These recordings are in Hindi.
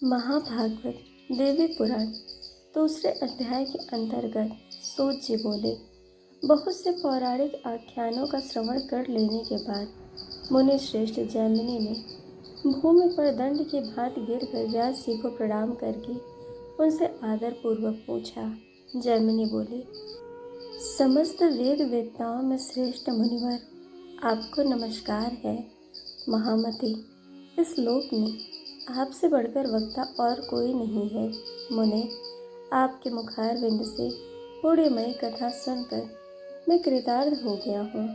महाभागवत देवी पुराण दूसरे अध्याय के अंतर्गत सूत जी बोले। बहुत से पौराणिक आख्यानों का श्रवण कर लेने के बाद मुनि श्रेष्ठ जैमिनी ने भूमि पर दंड की भांति गिरकर व्यास जी को प्रणाम करके उनसे आदर पूर्वक पूछा। जैमिनी बोले, समस्त वेद वेत्ताओं में श्रेष्ठ मुनिवर, आपको नमस्कार है। महामते, इस लोक में आपसे बढ़कर वक्ता और कोई नहीं है। मुने, आपके मुखारविंद से पुण्यमयी कथा सुनकर मैं कृतार्थ हो गया हूँ,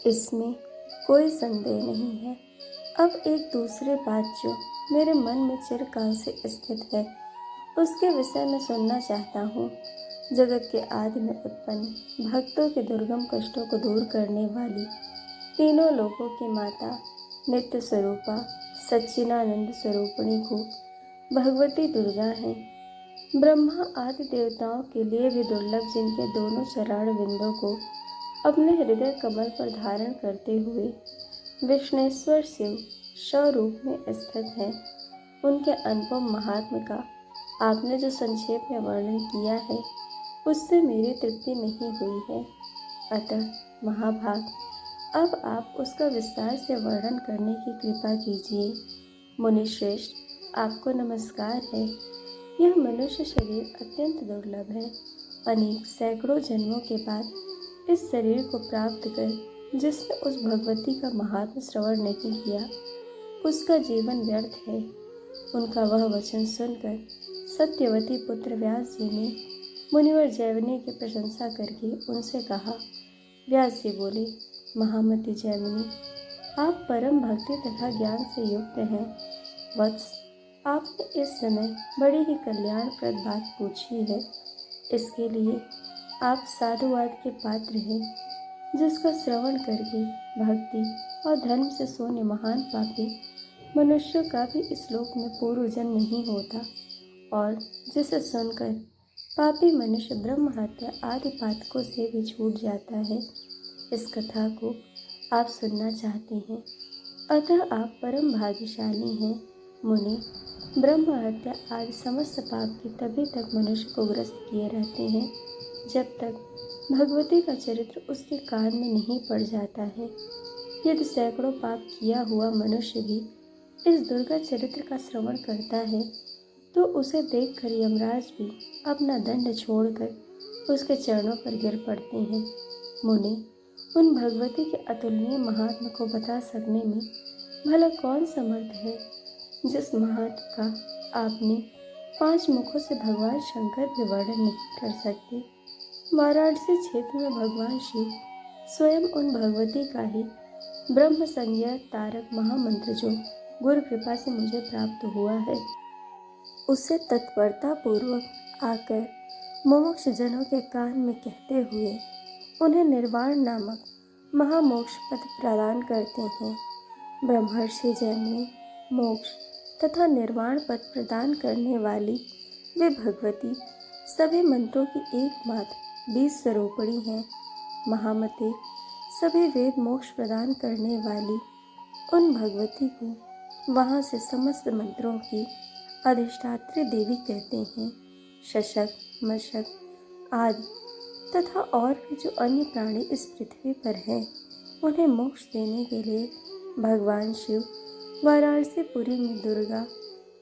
इसमें कोई संदेह नहीं है। अब एक दूसरी बात जो मेरे मन में चिरकाल से स्थित है, उसके विषय में सुनना चाहता हूँ। जगत के आदि में उत्पन्न भक्तों के दुर्गम कष्टों को दूर करने वाली तीनों लोकों की माता नित्य स्वरूपा सच्चिदानंद स्वरूपिणी को भगवती दुर्गा है। ब्रह्मा आदि देवताओं के लिए भी दुर्लभ, जिनके दोनों चरण बिंदों को अपने हृदय कमल पर धारण करते हुए विष्णुश्वर शिव स्वरूप में स्थित हैं। उनके अनुपम महात्म्य का आपने जो संक्षेप में वर्णन किया है, उससे मेरी तृप्ति नहीं हुई है। अतः महाभाग, अब आप उसका विस्तार से वर्णन करने की कृपा कीजिए। मुनिश्रेष्ठ, आपको नमस्कार है। यह मनुष्य शरीर अत्यंत दुर्लभ है। अनेक सैकड़ों जन्मों के बाद इस शरीर को प्राप्त कर जिसने उस भगवती का महात्म श्रवण नहीं किया, उसका जीवन व्यर्थ है। उनका वह वचन सुनकर सत्यवती पुत्र व्यास जी ने मुनिवर जैमिनी की प्रशंसा करके उनसे कहा। व्यास जी बोले, महामती जैमिनी, आप परम भक्ति तथा ज्ञान से युक्त हैं। वत्स, आपने इस समय बड़ी ही कल्याणप्रद बात पूछी है। इसके लिए आप साधुवाद के पात्र हैं, जिसका श्रवण करके भक्ति और धर्म से सोने महान पापी मनुष्यों का भी इस लोक में पूर्व जन्म नहीं होता, और जिसे सुनकर पापी मनुष्य ब्रह्म हत्या आदि पातकों से भी छूट जाता है। इस कथा को आप सुनना चाहते हैं, अतः आप परम भाग्यशाली हैं। मुनि, ब्रह्म हत्या आदि समस्त पाप के तभी तक मनुष्य को ग्रस्त किए रहते हैं, जब तक भगवती का चरित्र उसके कान में नहीं पड़ जाता है। यदि सैकड़ों पाप किया हुआ मनुष्य भी इस दुर्गा चरित्र का श्रवण करता है, तो उसे देखकर यमराज भी अपना दंड छोड़कर उसके चरणों पर गिर पड़ते हैं। मुनि, उन भगवती के अतुलनीय महात्म को बता सकने में भला कौन समर्थ है, जिस महात्म का आपने 5 मुखों से भगवान शंकर भी वर्णन नहीं कर सकते। वाराणसी क्षेत्र में भगवान शिव स्वयं उन भगवती का ही ब्रह्म संज्ञा तारक महामंत्र जो गुरु कृपा से मुझे प्राप्त हुआ है, उसे तत्परता पूर्वक आकर मुमुक्ष जनों के कान में कहते हुए उन्हें निर्वाण नामक महामोक्ष पद प्रदान करते हैं। ब्रह्मर्षि जैमिनी मोक्ष तथा निर्वाण पद प्रदान करने वाली वे भगवती सभी मंत्रों की एकमात्र 20 स्वरूपिणी हैं। महामते, सभी वेद मोक्ष प्रदान करने वाली उन भगवती को वहाँ से समस्त मंत्रों की अधिष्ठात्री देवी कहते हैं। शशक, मशक आदि तथा और भी जो अन्य प्राणी इस पृथ्वी पर हैं, उन्हें मोक्ष देने के लिए भगवान शिव वाराणसी पुरी में दुर्गा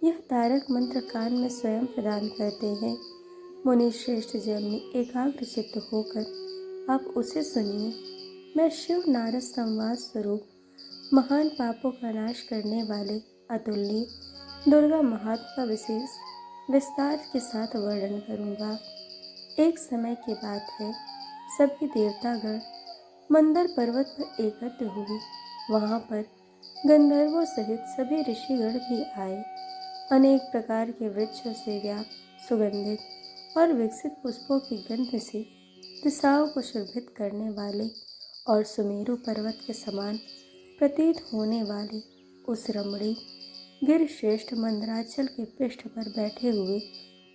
यह तारक मंत्र कान में स्वयं प्रदान करते हैं। मुनि श्रेष्ठ जैमिनी, एकाग्र चित्त होकर आप उसे सुनिए। मैं शिव नारद संवाद स्वरूप महान पापों का नाश करने वाले अतुल्य दुर्गा महात्म का विशेष विस्तार के साथ वर्णन करूँगा। एक समय की बात है, सभी देवतागण मंदर पर्वत पर एकत्र हुए। वहाँ पर गंधर्वों सहित सभी ऋषिगण भी आए। अनेक प्रकार के वृक्षों से व्याप्त सुगंधित और विकसित पुष्पों की गंध से दिशाओं को शोभित करने वाले और सुमेरु पर्वत के समान प्रतीत होने वाले उस रमणी गिरिश्रेष्ठ मंदराचल के पृष्ठ पर बैठे हुए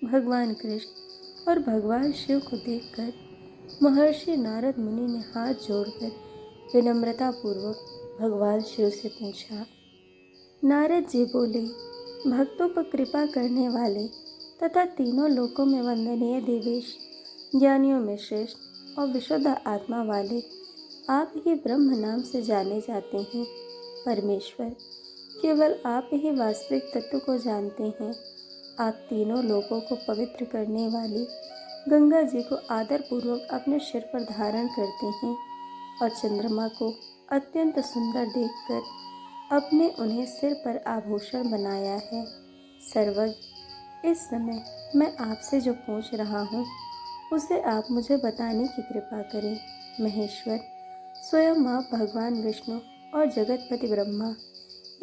भगवान कृष्ण और भगवान शिव को देखकर महर्षि नारद मुनि ने हाथ जोड़कर विनम्रता पूर्वक भगवान शिव से पूछा। नारद जी बोले, भक्तों पर कृपा करने वाले तथा तीनों लोकों में वंदनीय देवेश, ज्ञानियों में श्रेष्ठ और विशुद्ध आत्मा वाले, आप ही ब्रह्म नाम से जाने जाते हैं। परमेश्वर, केवल आप ही वास्तविक तत्व को जानते हैं। आप तीनों लोगों को पवित्र करने वाली गंगा जी को आदर पूर्वक अपने सिर पर धारण करते हैं और चंद्रमा को अत्यंत सुंदर देखकर अपने उन्हें सिर पर आभूषण बनाया है। सर्वज्ञ, इस समय मैं आपसे जो पूछ रहा हूँ उसे आप मुझे बताने की कृपा करें। महेश्वर, स्वयं आप भगवान विष्णु और जगतपति ब्रह्मा,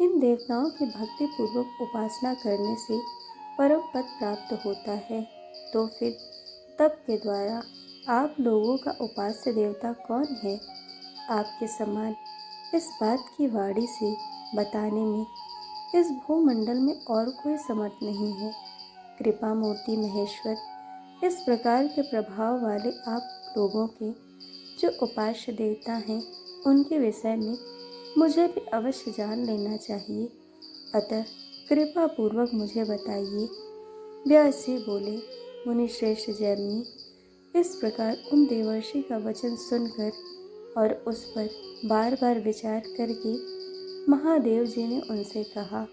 इन देवताओं की भक्ति पूर्वक उपासना करने से परम पद प्राप्त होता है, तो फिर तप के द्वारा आप लोगों का उपास्य देवता कौन है? आपके समान इस बात की वाणी से बताने में इस भूमंडल में और कोई समर्थ नहीं है। कृपा मूर्ति महेश्वर, इस प्रकार के प्रभाव वाले आप लोगों के जो उपास्य देवता हैं, उनके विषय में मुझे भी अवश्य जान लेना चाहिए, अतः कृपा पूर्वक मुझे बताइए। व्यास जी बोले, मुनिश्रेष्ठ जैमिनी, इस प्रकार उन देवर्षि का वचन सुनकर और उस पर बार बार विचार करके महादेव जी ने उनसे कहा।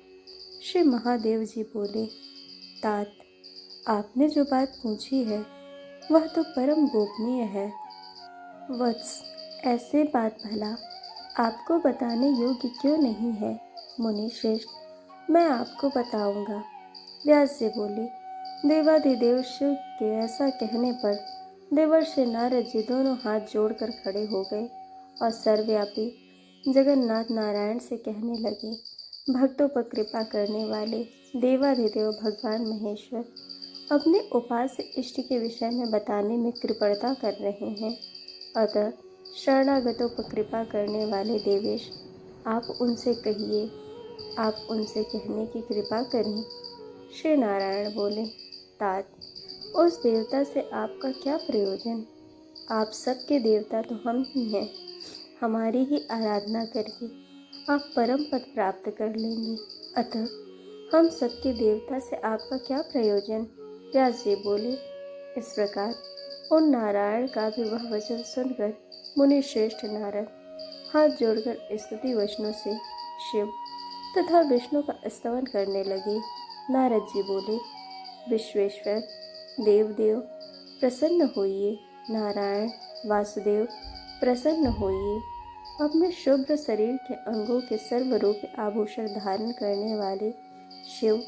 श्री महादेव जी बोले, तात, आपने जो बात पूछी है वह तो परम गोपनीय है। वत्स, ऐसे बात भला आपको बताने योग्य क्यों नहीं है? मुनि श्रेष्ठ, मैं आपको बताऊंगा। व्यास जी बोले, देवाधिदेव शिव के ऐसा कहने पर देवर्षि नारद जी दोनों हाथ जोड़कर खड़े हो गए और सर्वव्यापी जगन्नाथ नारायण से कहने लगे, भक्तों पर कृपा करने वाले देवाधिदेव भगवान महेश्वर अपने उपास्य इष्ट के विषय में बताने में कृपणता कर रहे हैं, अतः शरणागतों पर कृपा करने वाले देवेश, आप उनसे कहिए, आप उनसे कहने की कृपा करें। श्री नारायण बोले, तात, उस देवता से आपका क्या प्रयोजन? आप सबके देवता तो हम ही हैं। हमारी ही आराधना करके आप परम पद प्राप्त कर लेंगे, अतः हम सबके देवता से आपका क्या प्रयोजन? व्यास जी बोले, इस प्रकार उन नारायण का भी वह वचन सुनकर मुनि श्रेष्ठ नारद हाथ जोड़कर स्तुति वचनों से शिव तथा विष्णु का स्तवन करने लगे। नारद जी बोले, विश्वेश्वर, देवदेव प्रसन्न होइए। नारायण, वासुदेव प्रसन्न होइए। अपने शुभ्र शरीर के अंगों के सर्वरूप आभूषण धारण करने वाले शिव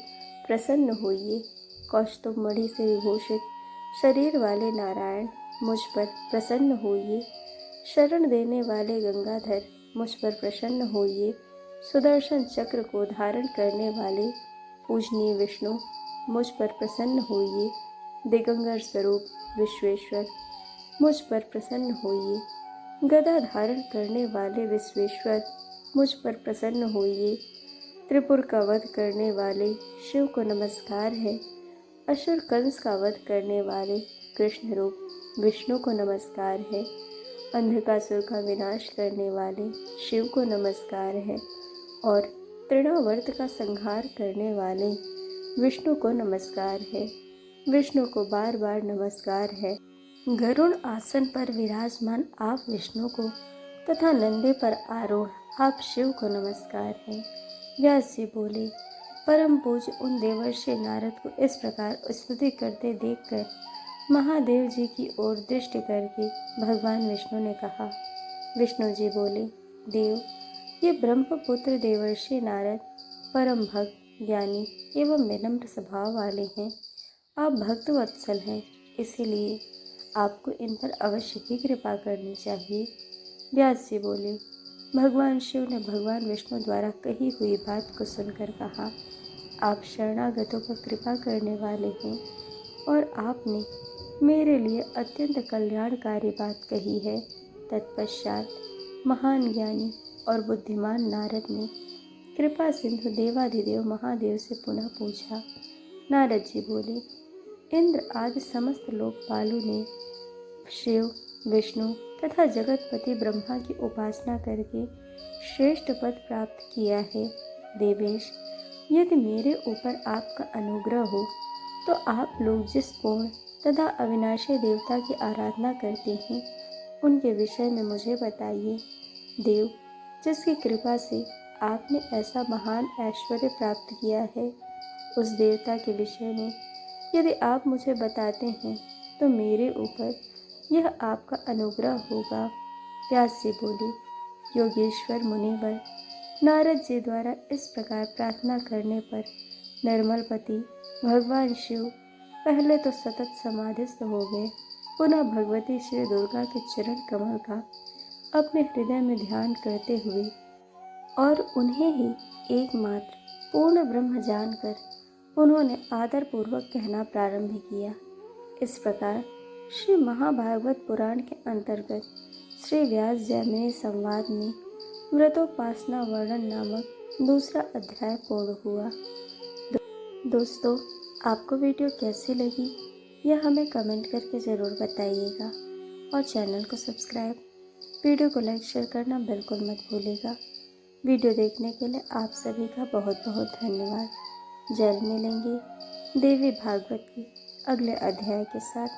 प्रसन्न होइए। कौस्तुभ मणि से विभूषित शरीर वाले नारायण मुझ पर प्रसन्न होइए। शरण देने वाले गंगाधर मुझ पर प्रसन्न होइए। सुदर्शन चक्र को धारण करने वाले पूजनीय विष्णु मुझ पर प्रसन्न होइए। दिगंबर स्वरूप विश्वेश्वर मुझ पर प्रसन्न होइए। गदा धारण करने वाले विश्वेश्वर मुझ पर प्रसन्न होइए। त्रिपुर का वध करने वाले शिव को नमस्कार है। असुर कंस का वध करने वाले कृष्ण रूप विष्णु को नमस्कार है। अंधकासुर का विनाश करने वाले शिव को नमस्कार है और तृणावर्त का संहार करने वाले विष्णु को नमस्कार है। विष्णु को बार बार नमस्कार है। गरुड़ आसन पर विराजमान आप विष्णु को तथा नंदे पर आरूढ़ आप शिव को नमस्कार है। व्यास जी बोले, परम पूज्य उन देवर्षि नारद को इस प्रकार स्तुति करते देखकर महादेव जी की ओर दृष्टि करके भगवान विष्णु ने कहा। विष्णु जी बोले, देव, ये ब्रह्मपुत्र देवर्षि नारद परम भक्त, ज्ञानी एवं विनम्र स्वभाव वाले हैं। आप भक्त वत्सल हैं, इसीलिए आपको इन पर अवश्य ही कृपा करनी चाहिए। व्यास जी बोले, भगवान शिव ने भगवान विष्णु द्वारा कही हुई बात को सुनकर कहा, आप शरणागतों पर कृपा करने वाले हैं और आपने मेरे लिए अत्यंत कल्याणकारी बात कही है। तत्पश्चात महान ज्ञानी और बुद्धिमान नारद ने कृपा सिंधु देवाधिदेव महादेव से पुनः पूछा। नारद जी बोले, इंद्र आदि समस्त लोकपालों ने शिव, विष्णु तथा जगतपति ब्रह्मा की उपासना करके श्रेष्ठ पद प्राप्त किया है। देवेश, यदि मेरे ऊपर आपका अनुग्रह हो तो आप लोग जिस पूर्ण तथा अविनाशी देवता की आराधना करते हैं उनके विषय में मुझे बताइए। देव, जिसकी कृपा से आपने ऐसा महान ऐश्वर्य प्राप्त किया है, उस देवता के विषय में यदि आप मुझे बताते हैं तो मेरे ऊपर यह आपका अनुग्रह होगा। व्यास जी बोले, योगेश्वर मुनिवर, नारद जी द्वारा इस प्रकार प्रार्थना करने पर निर्मलपति भगवान शिव पहले तो सतत समाधिस्थ हो गए, पुनः भगवती श्री दुर्गा के चरण कमल का अपने हृदय में ध्यान करते हुए और उन्हें ही एकमात्र पूर्ण ब्रह्म जानकर उन्होंने आदरपूर्वक कहना प्रारंभ किया। इस प्रकार श्री महाभागवत पुराण के अंतर्गत श्री व्यास जैमिनी संवाद में व्रतोपासना वर्णन नामक दूसरा अध्याय पूर्ण हुआ। दोस्तों, आपको वीडियो कैसी लगी यह हमें कमेंट करके ज़रूर बताइएगा और चैनल को सब्सक्राइब, वीडियो को लाइक शेयर करना बिल्कुल मत भूलिएगा। वीडियो देखने के लिए आप सभी का बहुत बहुत धन्यवाद। जल्द मिलेंगे देवी भागवत के अगले अध्याय के साथ।